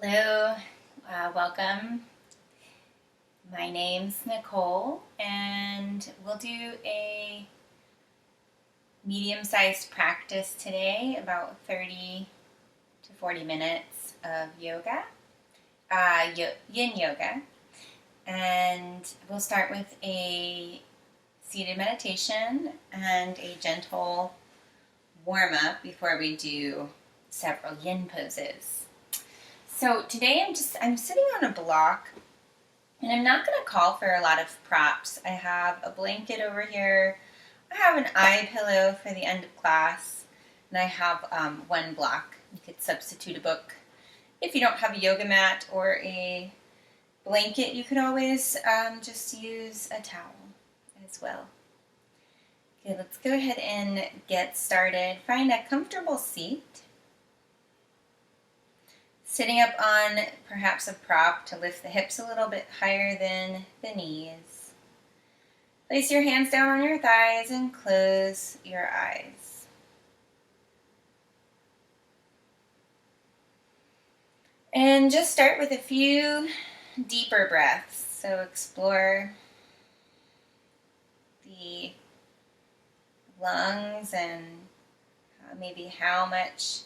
Hello, welcome. My name's Nicole, and we'll do a medium-sized practice today, about 30 to 40 minutes of yoga, Yin Yoga. And we'll start with a seated meditation and a gentle warm-up before we do several Yin poses. So today I'm sitting on a block, and I'm not going to call for a lot of props. I have a blanket over here. I have an eye pillow for the end of class, and I have one block. You could substitute a book. If you don't have a yoga mat or a blanket, you could always just use a towel as well. Okay, let's go ahead and get started. Find a comfortable seat. Sitting up on perhaps a prop to lift the hips a little bit higher than the knees. Place your hands down on your thighs and close your eyes. And just start with a few deeper breaths. So explore the lungs and maybe how much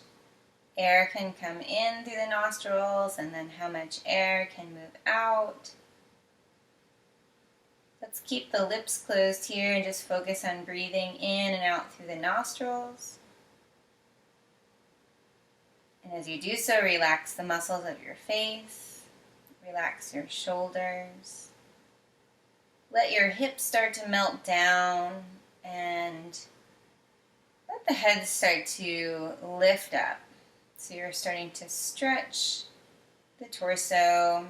air can come in through the nostrils and then how much air can move out. Let's keep the lips closed here and just focus on breathing in and out through the nostrils. And as you do so, relax the muscles of your face, relax your shoulders. Let your hips start to melt down and let the head start to lift up. So you're starting to stretch the torso.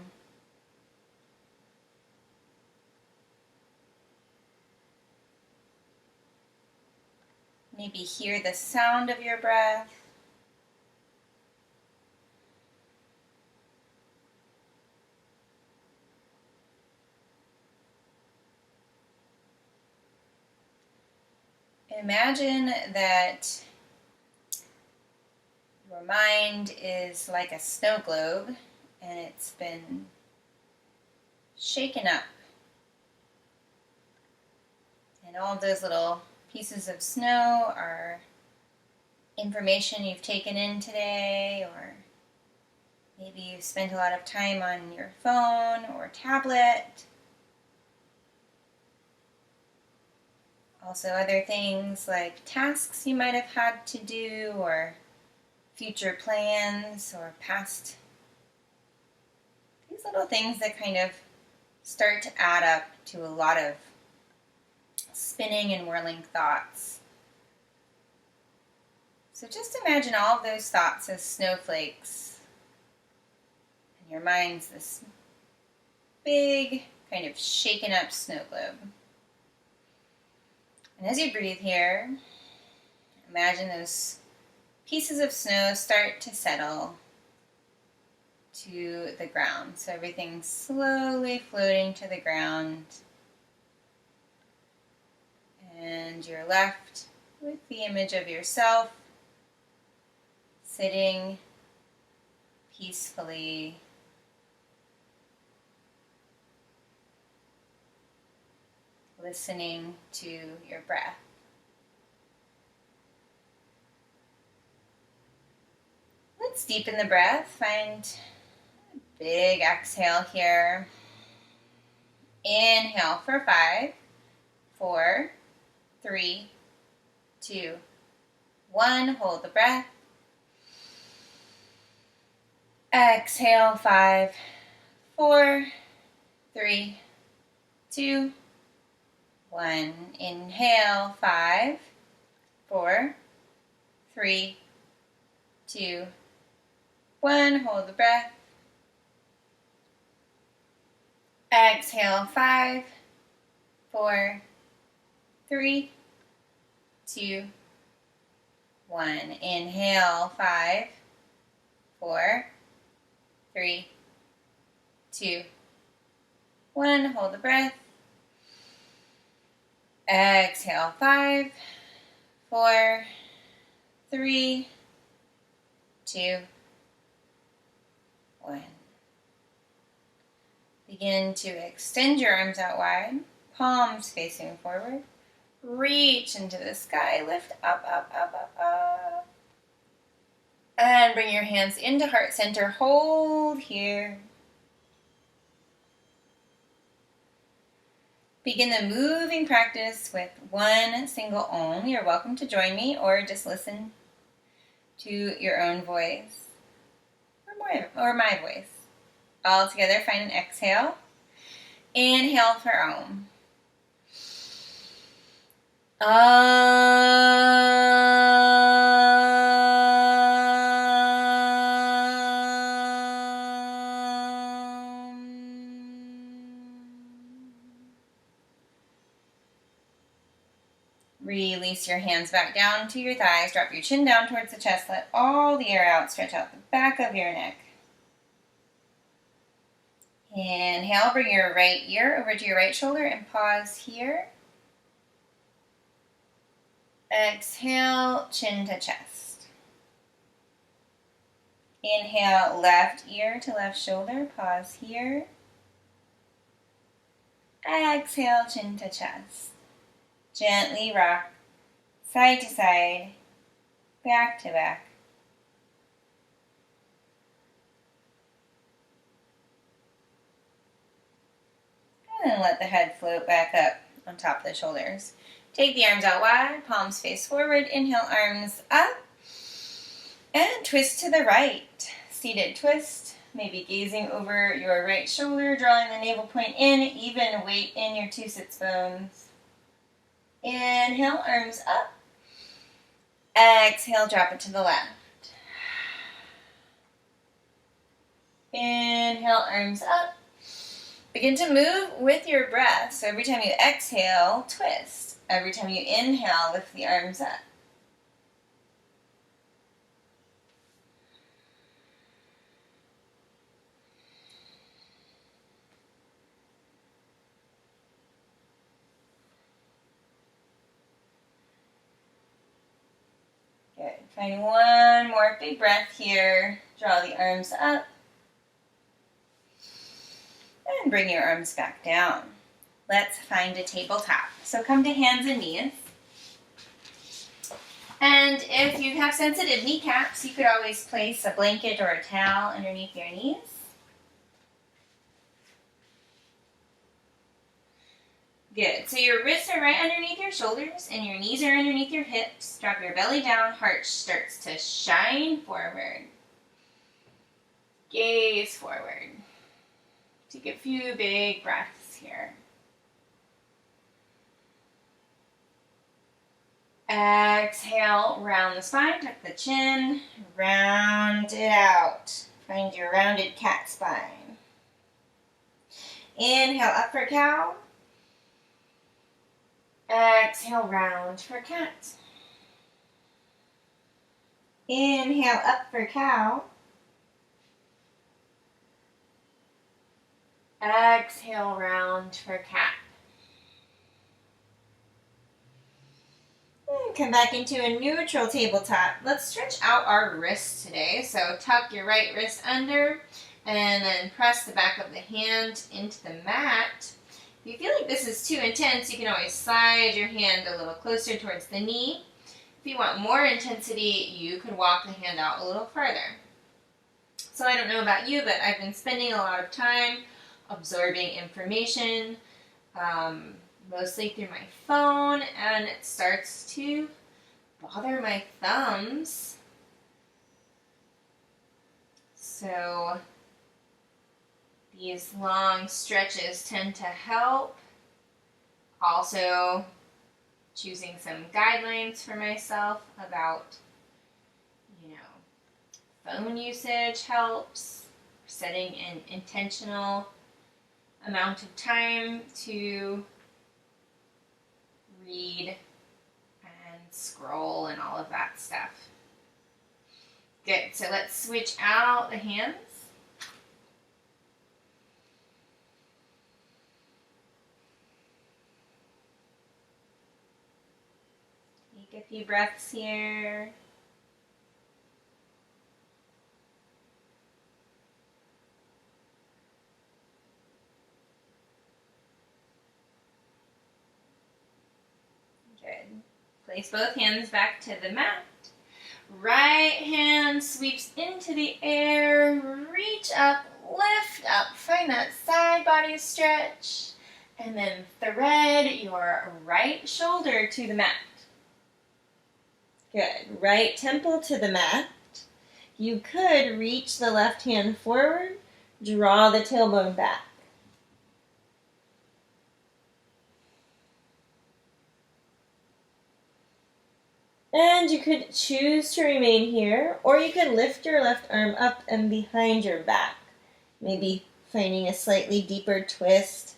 Maybe hear the sound of your breath. Imagine that your mind is like a snow globe and it's been shaken up. And all those little pieces of snow are information you've taken in today, or maybe you've spent a lot of time on your phone or tablet. Also other things like tasks you might have had to do, or future plans, or past. These little things that kind of start to add up to a lot of spinning and whirling thoughts. So just imagine all of those thoughts as snowflakes. And your mind's this big, kind of shaken up snow globe. And as you breathe here, imagine those pieces of snow start to settle to the ground. So everything's slowly floating to the ground. And you're left with the image of yourself sitting peacefully, listening to your breath. Let's deepen the breath. Find a big exhale here. Inhale for 5, 4, 3, 2, 1. Hold the breath. Exhale, 5, 4, 3, 2, 1. Inhale, 5, 4, 3, 2, 1. Hold the breath. Exhale, 5, 4, 3, 2, 1. Inhale, 5, 4, 3, 2, 1. Hold the breath. Exhale, 5, 4, 3, 2, 1. Begin to extend your arms out wide, palms facing forward. Reach into the sky, lift up, up, up, up, up. And bring your hands into heart center. Hold here. Begin the moving practice with one single Om. You're welcome to join me or just listen to your own voice or my voice. All together, find an exhale. Inhale for Om. Release your hands back down to your thighs. Drop your chin down towards the chest. Let all the air out. Stretch out the back of your neck. Inhale, bring your right ear over to your right shoulder and pause here. Exhale, chin to chest. Inhale, left ear to left shoulder. Pause here. Exhale, chin to chest. Gently rock side to side, back to back. And then let the head float back up on top of the shoulders. Take the arms out wide, palms face forward. Inhale, arms up. And twist to the right. Seated twist. Maybe gazing over your right shoulder, drawing the navel point in. Even weight in your two sits bones. Inhale, arms up. Exhale, drop it to the left. Inhale, arms up. Begin to move with your breath. So every time you exhale, twist. Every time you inhale, lift the arms up. Good. Find one more big breath here. Draw the arms up. And bring your arms back down. Let's find a tabletop. So come to hands and knees. And if you have sensitive kneecaps, you could always place a blanket or a towel underneath your knees. Good. So your wrists are right underneath your shoulders and your knees are underneath your hips. Drop your belly down. Heart starts to shine forward. Gaze forward. Take a few big breaths here. Exhale, round the spine, tuck the chin, round it out. Find your rounded cat spine. Inhale, up for cow. Exhale, round for cat. Inhale, up for cow. Exhale, round for cat. And come back into a neutral tabletop. Let's stretch out our wrists today. So tuck your right wrist under and then press the back of the hand into the mat. If you feel like this is too intense, you can always slide your hand a little closer towards the knee. If you want more intensity, you could walk the hand out a little farther. So I don't know about you, but I've been spending a lot of time absorbing information, mostly through my phone, and it starts to bother my thumbs. So these long stretches tend to help. Also, choosing some guidelines for myself about, phone usage helps. Setting an intentional amount of time to read and scroll and all of that stuff. Good, so let's switch out the hands. Take a few breaths here. Place both hands back to the mat. Right hand sweeps into the air. Reach up, lift up. Find that side body stretch. And then thread your right shoulder to the mat. Good. Right temple to the mat. You could reach the left hand forward. Draw the tailbone back. And you could choose to remain here, or you could lift your left arm up and behind your back. Maybe finding a slightly deeper twist.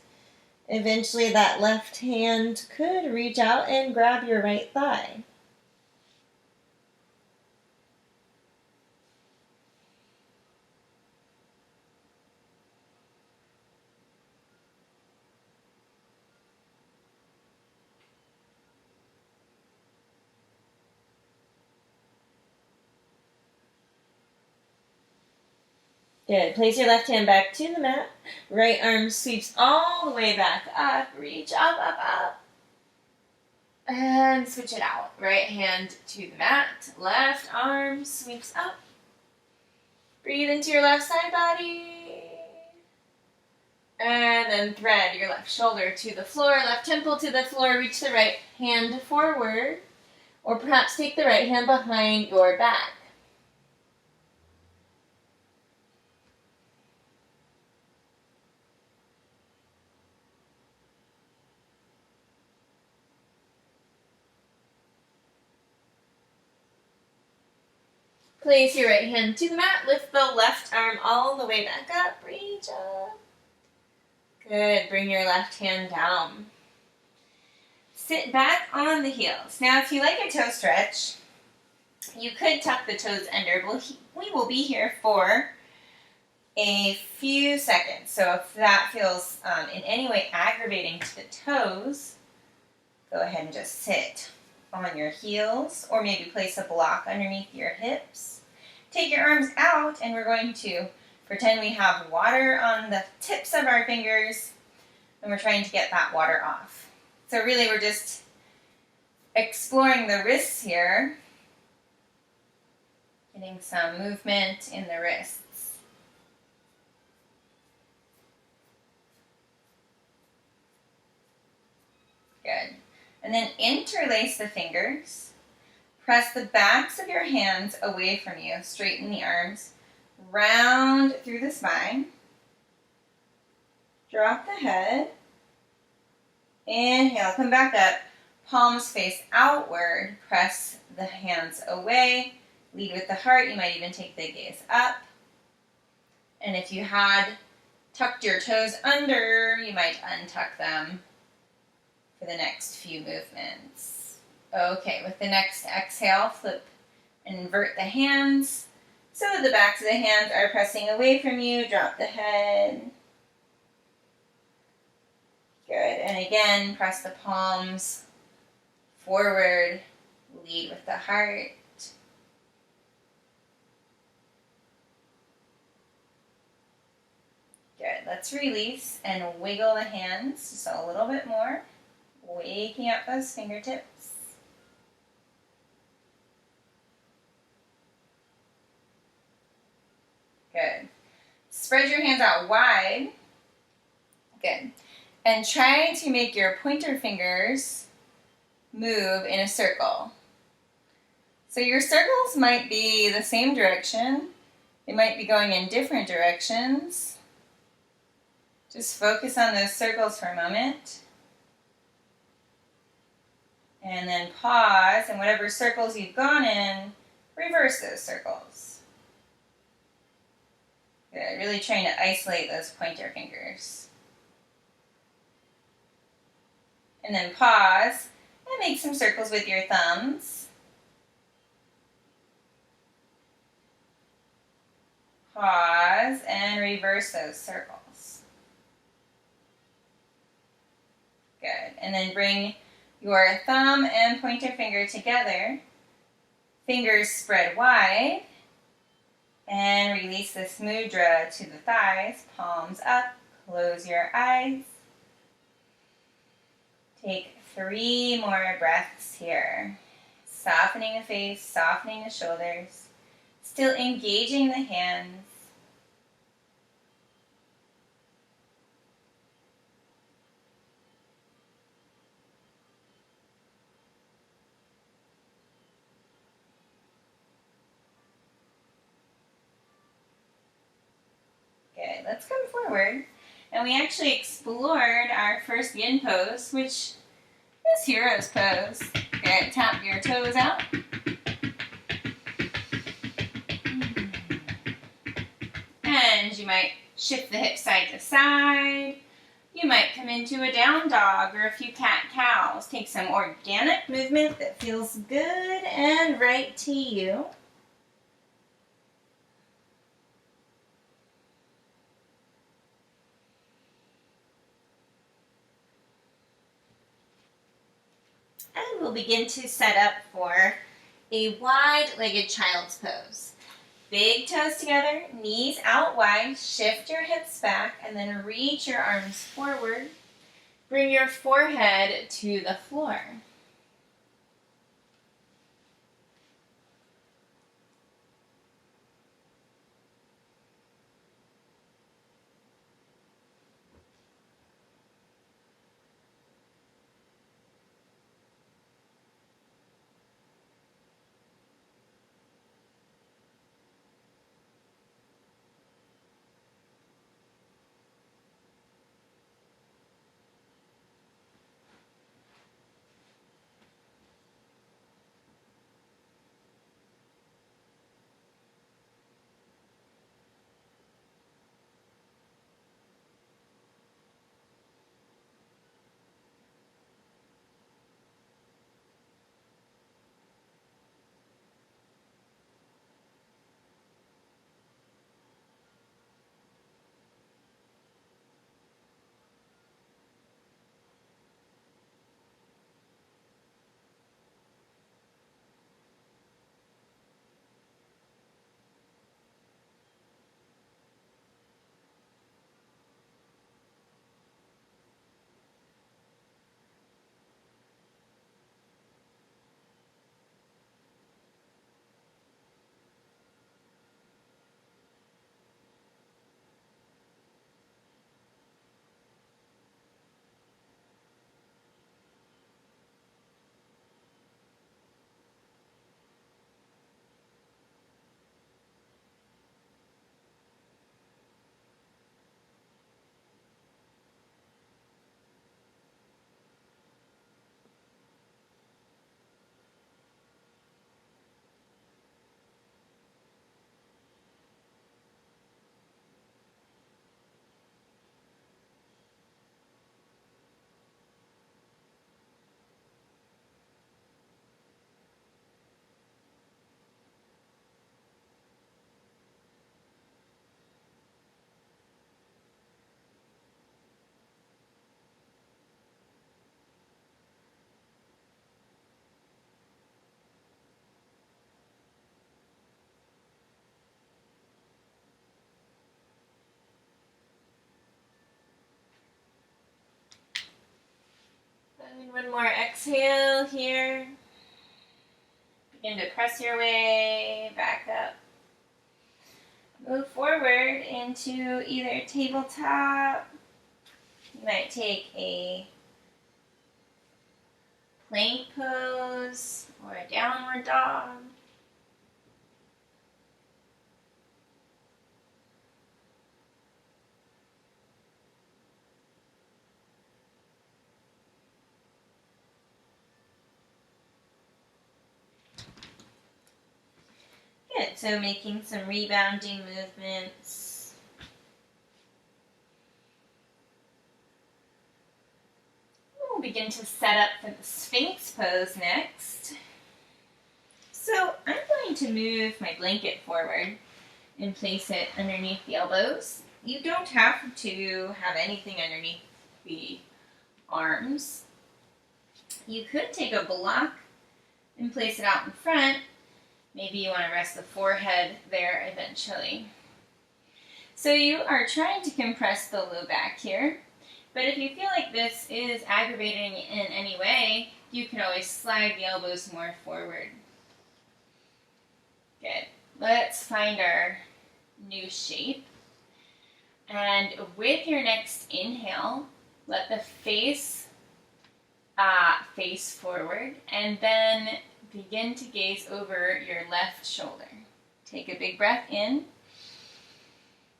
Eventually that left hand could reach out and grab your right thigh. Good. Place your left hand back to the mat. Right arm sweeps all the way back up. Reach up, up, up. And switch it out. Right hand to the mat. Left arm sweeps up. Breathe into your left side body. And then thread your left shoulder to the floor. Left temple to the floor. Reach the right hand forward. Or perhaps take the right hand behind your back. Place your right hand to the mat. Lift the left arm all the way back up. Reach up. Good. Bring your left hand down. Sit back on the heels. Now, if you like a toe stretch, you could tuck the toes under. We will be here for a few seconds. So if that feels in any way aggravating to the toes, go ahead and just sit on your heels, or maybe place a block underneath your hips. Take your arms out, and we're going to pretend we have water on the tips of our fingers, and we're trying to get that water off. So really we're just exploring the wrists here, getting some movement in the wrists. Good. And then interlace the fingers. Press the backs of your hands away from you. Straighten the arms. Round through the spine. Drop the head. Inhale, come back up. Palms face outward. Press the hands away. Lead with the heart. You might even take the gaze up. And if you had tucked your toes under, you might untuck them for the next few movements. Okay, with the next exhale, flip and invert the hands so that the backs of the hands are pressing away from you. Drop the head. Good. And again, press the palms forward. Lead with the heart. Good. Let's release and wiggle the hands just a little bit more. Waking up those fingertips. Good. Spread your hands out wide. Good. And try to make your pointer fingers move in a circle. So your circles might be the same direction. They might be going in different directions. Just focus on those circles for a moment. And then pause, and whatever circles you've gone in, reverse those circles. Good. Really trying to isolate those pointer fingers. And then pause and make some circles with your thumbs. Pause and reverse those circles. Good. And then bring your thumb and pointer finger together. Fingers spread wide. And release this mudra to the thighs. Palms up. Close your eyes. Take 3 more breaths here. Softening the face, softening the shoulders. Still engaging the hands. Good. Let's come forward. And we actually explored our first yin pose, which is hero's pose. Good. Tap your toes out. And you might shift the hips side to side. You might come into a down dog or a few cat-cows. Take some organic movement that feels good and right to you. And we'll begin to set up for a wide-legged child's pose. Big toes together, knees out wide, shift your hips back, and then reach your arms forward. Bring your forehead to the floor. And one more exhale here. Begin to press your way back up. Move forward into either tabletop. You might take a plank pose or a downward dog. Good, so making some rebounding movements. We'll begin to set up for the Sphinx pose next. So I'm going to move my blanket forward and place it underneath the elbows. You don't have to have anything underneath the arms. You could take a block and place it out in front. Maybe you want to rest the forehead there eventually. So you are trying to compress the low back here. But if you feel like this is aggravating in any way, you can always slide the elbows more forward. Good. Let's find our new shape. And with your next inhale, let the face forward, and then begin to gaze over your left shoulder. Take a big breath in.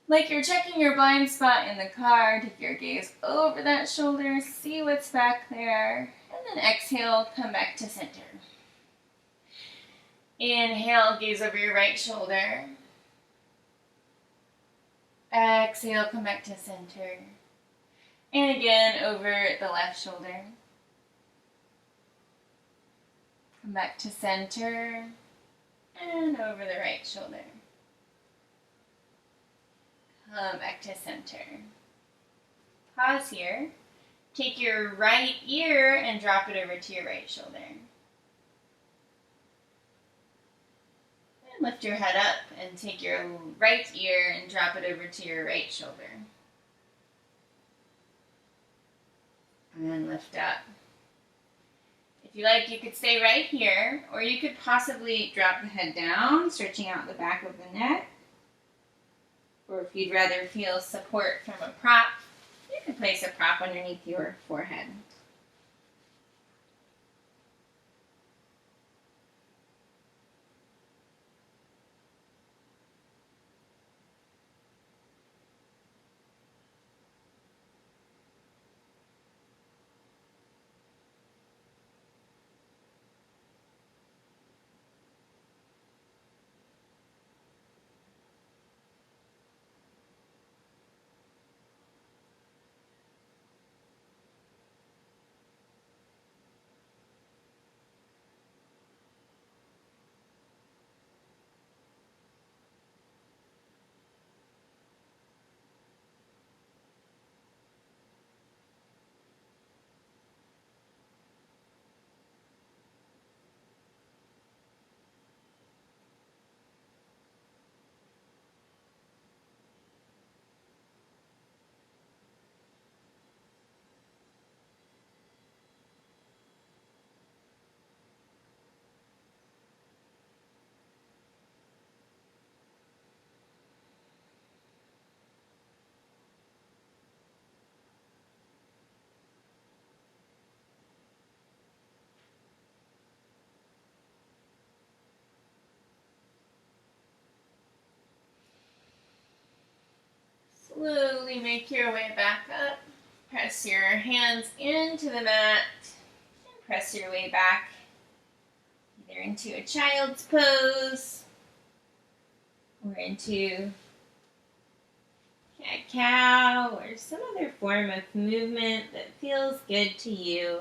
Like you're checking your blind spot in the car, take your gaze over that shoulder, see what's back there, and then exhale, come back to center. Inhale, gaze over your right shoulder. Exhale, come back to center. And again, over the left shoulder. Come back to center. And over the right shoulder. Come back to center. Pause here. Take your right ear and drop it over to your right shoulder. And lift your head up and take your right ear and drop it over to your right shoulder. And then lift up. If you like, you could stay right here, or you could possibly drop the head down, stretching out the back of the neck. Or if you'd rather feel support from a prop, you can place a prop underneath your forehead. Slowly make your way back up. Press your hands into the mat and press your way back either into a child's pose or into cat-cow or some other form of movement that feels good to you.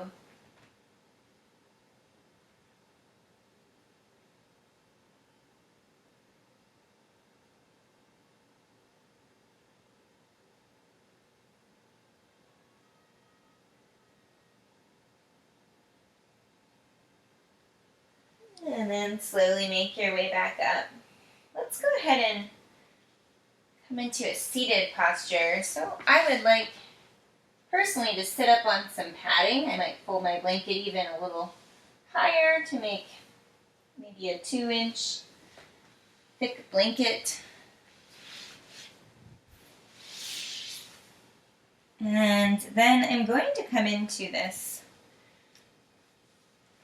And then slowly make your way back up. Let's go ahead and come into a seated posture. So I would like personally to sit up on some padding. I might fold my blanket even a little higher to make maybe a 2-inch thick blanket. And then I'm going to come into this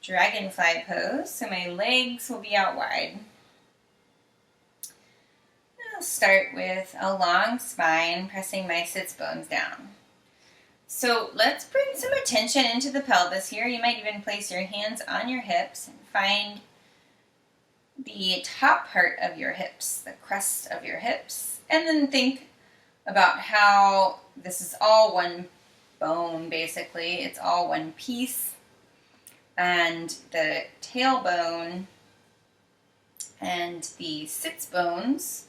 dragonfly pose, so my legs will be out wide. I'll start with a long spine, pressing my sits bones down. So let's bring some attention into the pelvis here. You might even place your hands on your hips and find the top part of your hips, the crest of your hips, and then think about how this is all one bone, basically. It's all one piece. And the tailbone and the sits bones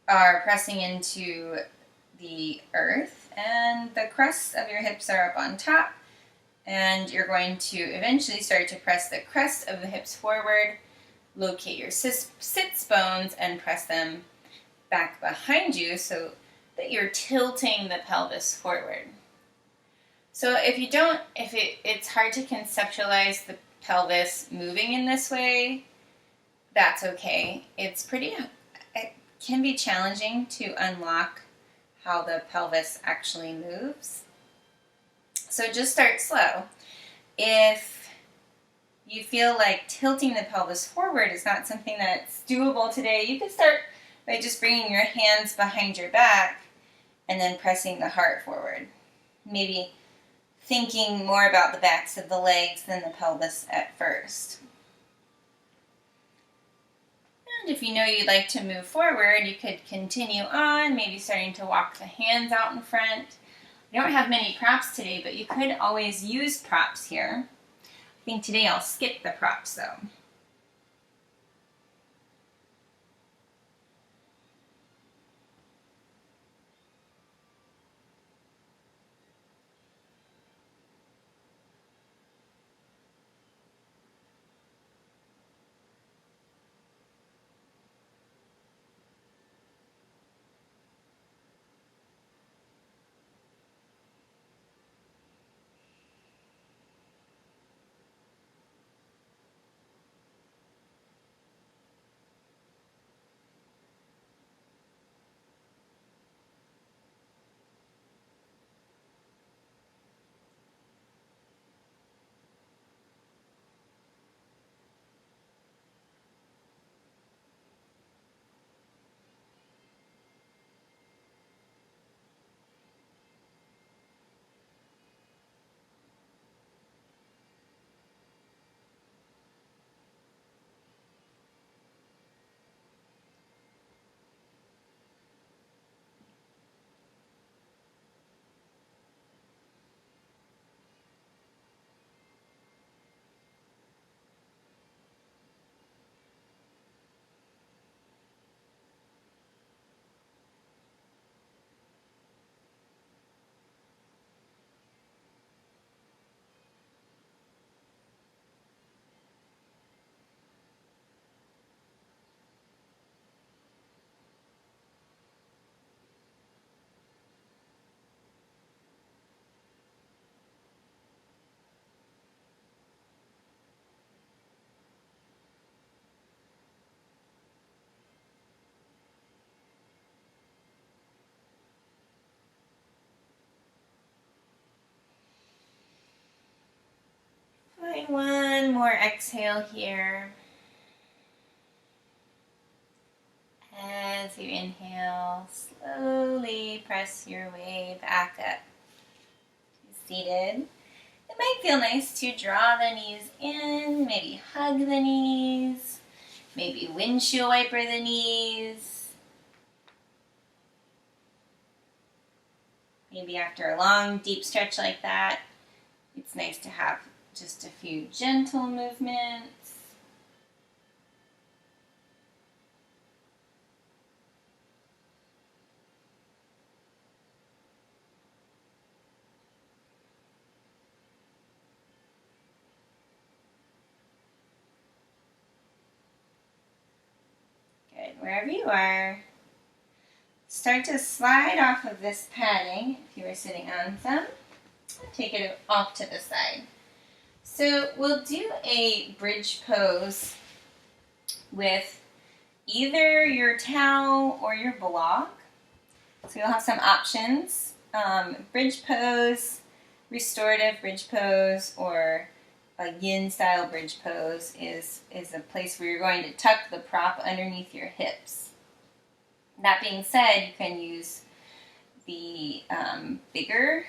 are pressing into the earth, and the crests of your hips are up on top, and you're going to eventually start to press the crest of the hips forward, locate your sits bones, and press them back behind you so that you're tilting the pelvis forward. So it's hard to conceptualize the pelvis moving in this way, that's okay. It can be challenging to unlock how the pelvis actually moves. So just start slow. If you feel like tilting the pelvis forward is not something that's doable today, you can start by just bringing your hands behind your back and then pressing the heart forward. Maybe thinking more about the backs of the legs than the pelvis at first. And if you know you'd like to move forward, you could continue on, maybe starting to walk the hands out in front. I don't have many props today, but you could always use props here. I think today I'll skip the props though. Find one more exhale here. As you inhale, slowly press your way back up to seated. It might feel nice to draw the knees in, maybe hug the knees, maybe windshield wiper the knees. Maybe after a long, deep stretch like that, it's nice to have just a few gentle movements. Good. Wherever you are, start to slide off of this padding if you were sitting on some. Take it off to the side. So we'll do a bridge pose with either your towel or your block. So you'll have some options. Bridge pose, restorative bridge pose, or a yin style bridge pose is a place where you're going to tuck the prop underneath your hips. That being said, you can use the bigger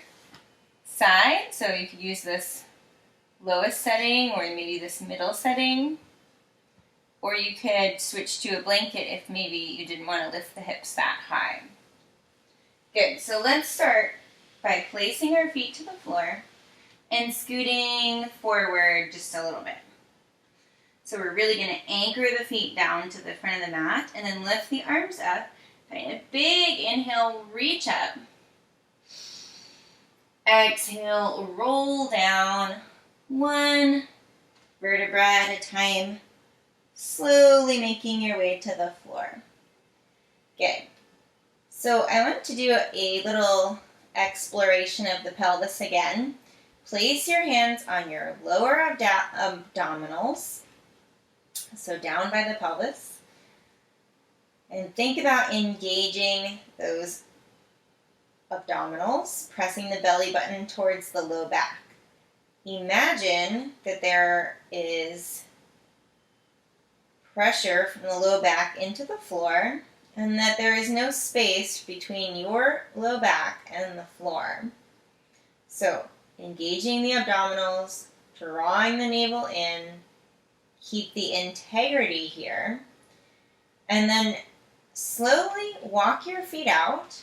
side, so you could use this lowest setting or maybe this middle setting, or you could switch to a blanket if maybe you didn't want to lift the hips that high. Good, so let's start by placing our feet to the floor and scooting forward just a little bit. So we're really going to anchor the feet down to the front of the mat and then lift the arms up. Find a big inhale, reach up. Exhale, roll down, one vertebra at a time, slowly making your way to the floor. Good. So I want to do a little exploration of the pelvis again. Place your hands on your lower abdominals, so down by the pelvis, and think about engaging those abdominals, pressing the belly button towards the low back. Imagine that there is pressure from the low back into the floor and that there is no space between your low back and the floor. So, engaging the abdominals, drawing the navel in, keep the integrity here, and then slowly walk your feet out.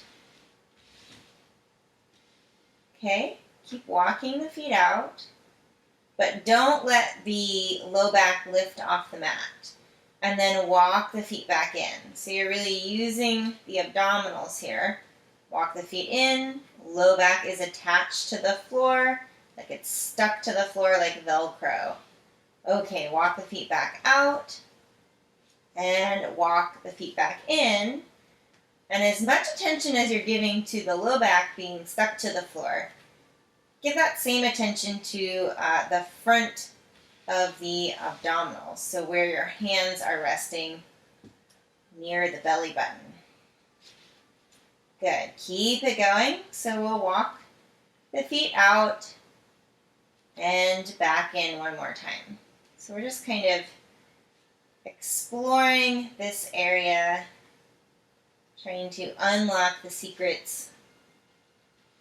Okay, keep walking the feet out, but don't let the low back lift off the mat. And then walk the feet back in. So you're really using the abdominals here. Walk the feet in, low back is attached to the floor, like it's stuck to the floor like Velcro. Okay, walk the feet back out, and walk the feet back in. And as much attention as you're giving to the low back being stuck to the floor, give that same attention to the front of the abdominals, so where your hands are resting near the belly button. Good. Keep it going. So we'll walk the feet out and back in one more time. So we're just kind of exploring this area, trying to unlock the secrets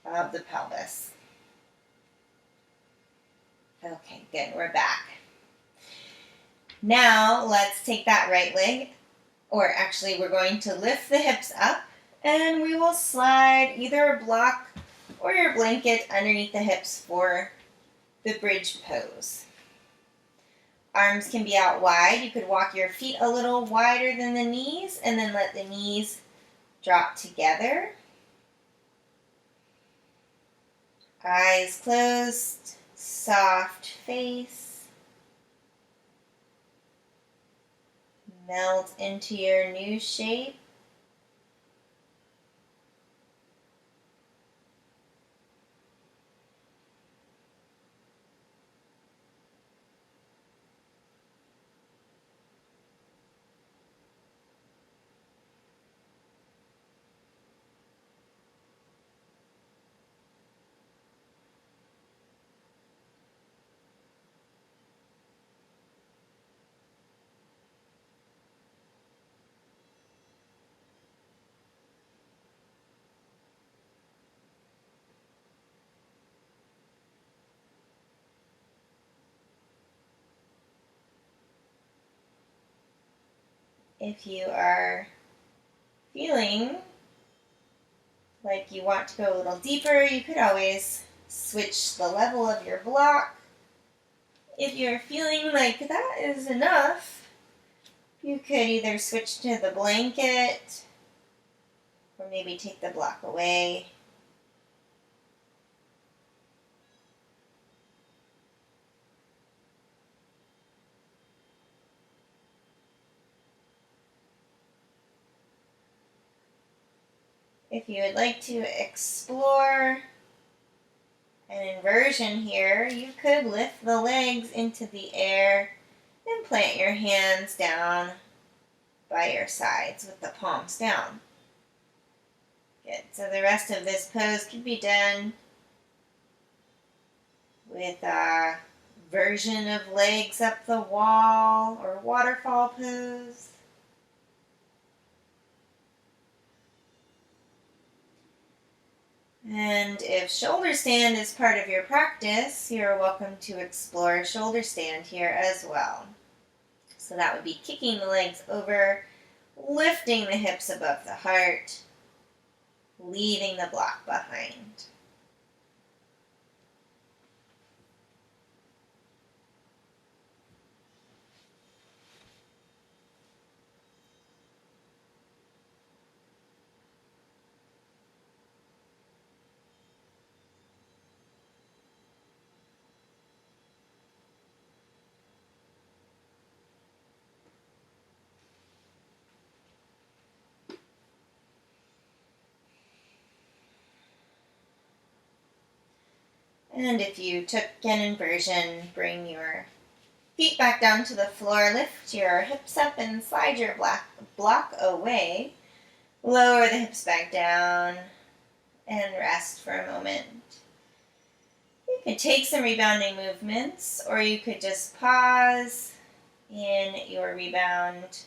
of the pelvis. Okay, good. We're back. Now let's take that right leg, or actually we're going to lift the hips up, and we will slide either a block or your blanket underneath the hips for the bridge pose. Arms can be out wide. You could walk your feet a little wider than the knees and then let the knees drop together. Eyes closed, soft face. Melt into your new shape. If you are feeling like you want to go a little deeper, you could always switch the level of your block. If you're feeling like that is enough, you could either switch to the blanket or maybe take the block away. If you would like to explore an inversion here, you could lift the legs into the air and plant your hands down by your sides with the palms down. Good. So the rest of this pose could be done with a version of legs up the wall or waterfall pose. And if shoulder stand is part of your practice, you're welcome to explore shoulder stand here as well. So that would be kicking the legs over, lifting the hips above the heart, leaving the block behind. And if you took an inversion, bring your feet back down to the floor, lift your hips up and slide your block away. Lower the hips back down and rest for a moment. You could take some rebounding movements, or you could just pause in your rebound,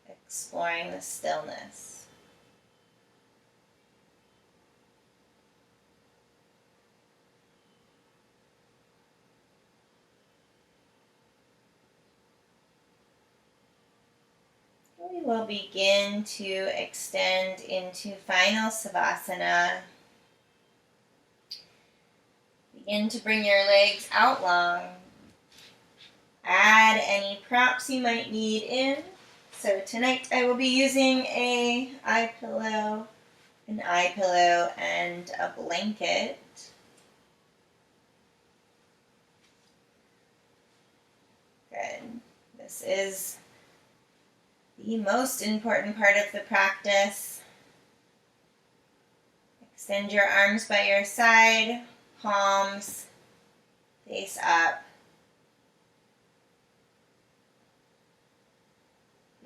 exploring the stillness. We will begin to extend into final Savasana. Begin to bring your legs out long. Add any props you might need in. So tonight I will be using an eye pillow, and a blanket. Good. This is the most important part of the practice. Extend your arms by your side, palms face up.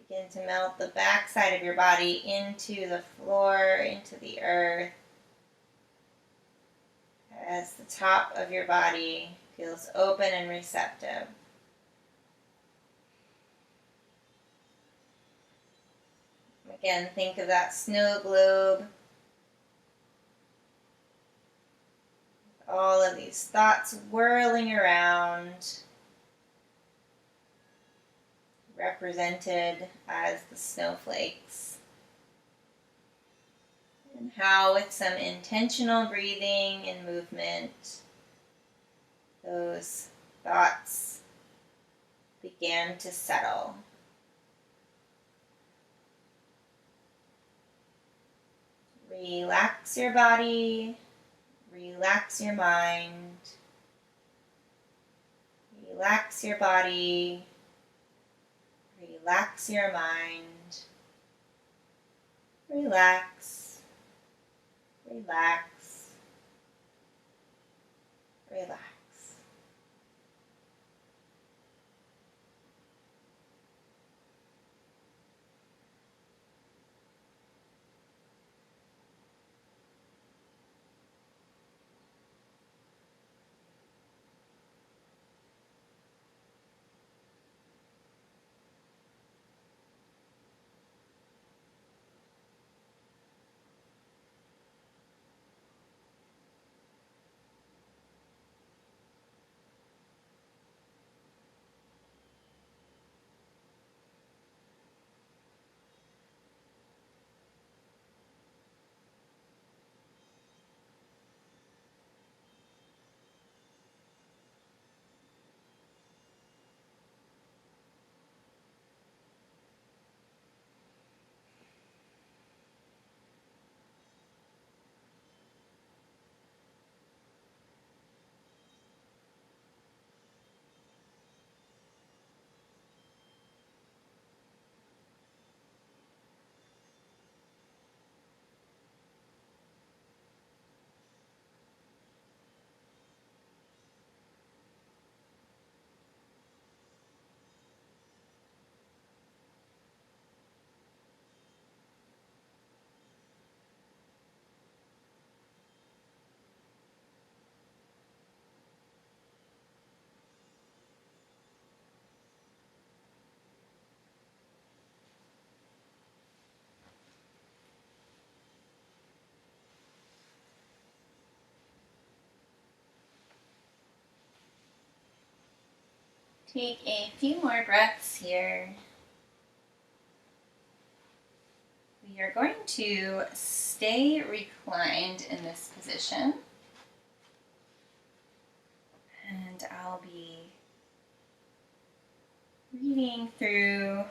Begin to melt the back side of your body into the floor, into the earth, as the top of your body feels open and receptive. Again, think of that snow globe. All of these thoughts whirling around, represented as the snowflakes. And how, with some intentional breathing and movement, those thoughts began to settle. Relax your body, relax your mind, relax your body, relax your mind, relax, relax, relax. Take a few more breaths here. We are going to stay reclined in this position. And I'll be reading through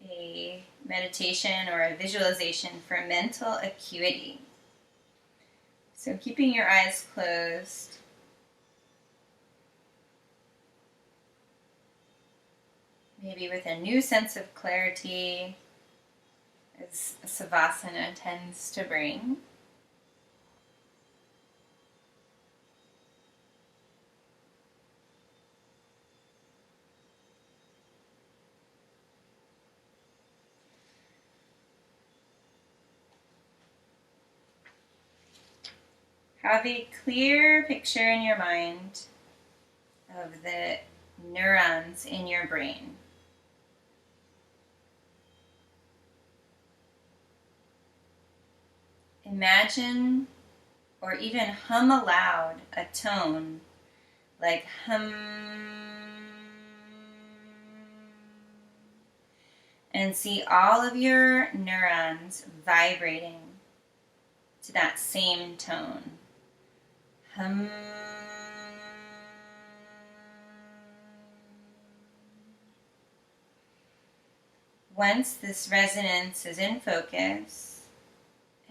a meditation or a visualization for mental acuity. So keeping your eyes closed, maybe with a new sense of clarity, as Savasana tends to bring. Have a clear picture in your mind of the neurons in your brain. Imagine or even hum aloud a tone like hum, and see all of your neurons vibrating to that same tone. Hum. Once this resonance is in focus,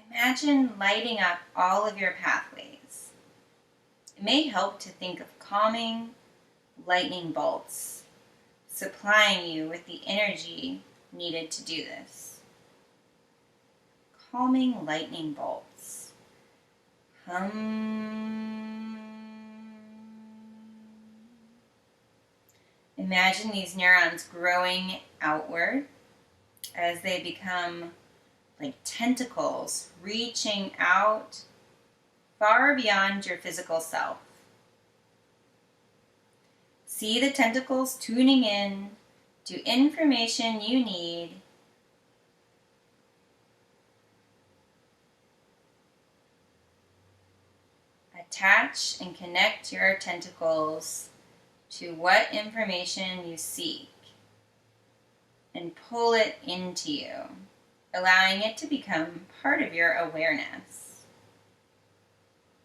imagine lighting up all of your pathways. It may help to think of calming lightning bolts, supplying you with the energy needed to do this. Calming lightning bolts. Hum. Imagine these neurons growing outward as they become like tentacles reaching out far beyond your physical self. See the tentacles tuning in to information you need attach and connect your tentacles to what information you seek and pull it into you, allowing it to become part of your awareness.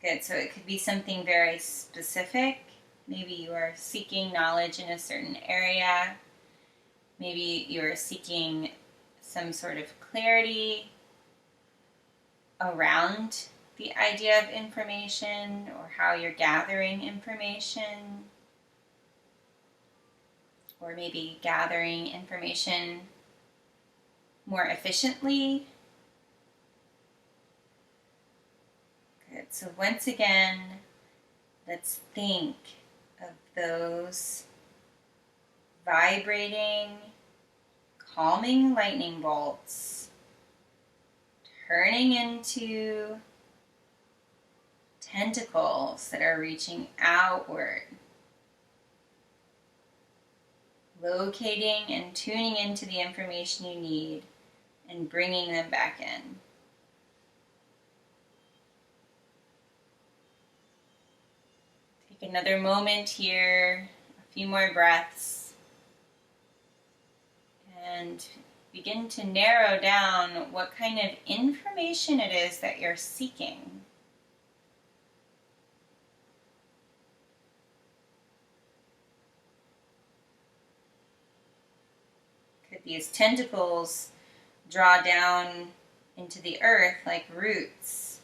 Good, so it could be something very specific. Maybe you are seeking knowledge in a certain area. Maybe you are seeking some sort of clarity around the idea of information or how you're gathering information. Or maybe gathering information more efficiently. Good. So once again, let's think of those vibrating, calming lightning bolts turning into tentacles that are reaching outward, locating and tuning into the information you need and bringing them back in. Take another moment here, a few more breaths, and begin to narrow down what kind of information it is that you're seeking. Could these tentacles draw down into the earth like roots?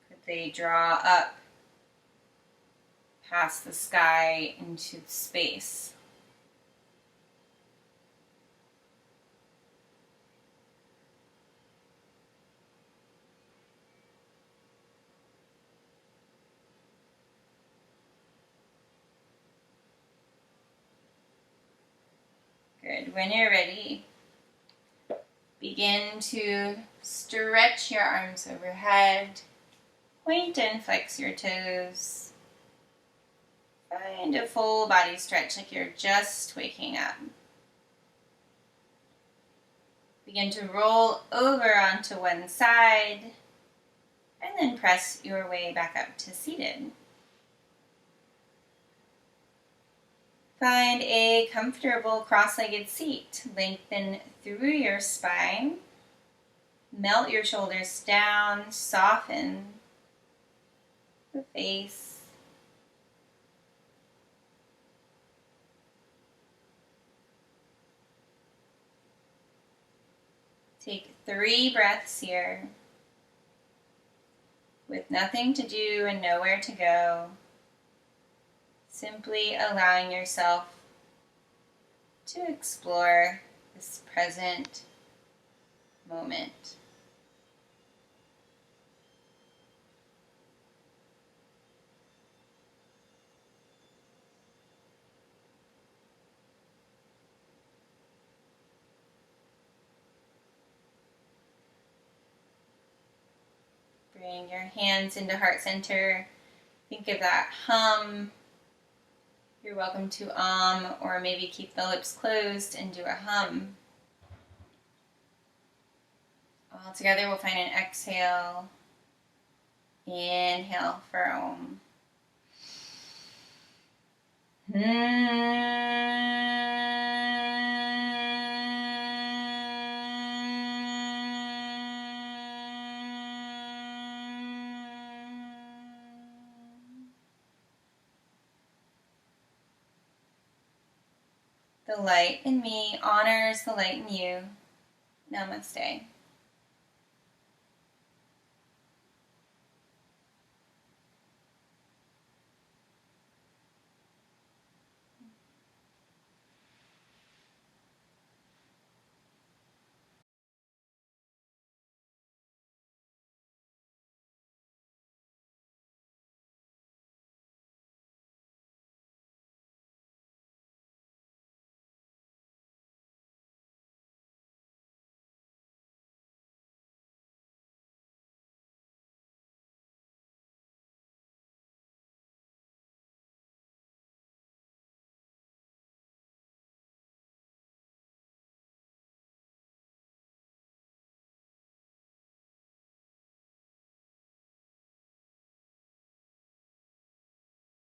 Could they draw up past the sky into space? Good. When you're ready, begin to stretch your arms overhead. Point and flex your toes. Find a full body stretch like you're just waking up. Begin to roll over onto one side and then press your way back up to seated. Find a comfortable cross-legged seat. Lengthen through your spine. Melt your shoulders down. Soften the face. Take 3 breaths here. With nothing to do and nowhere to go. Simply allowing yourself to explore this present moment. Bring your hands into heart center. Think of that hum. You're welcome to or maybe keep the lips closed and do a hum. All together we'll find an exhale. Inhale for Om. The light in me honors the light in you. Namaste.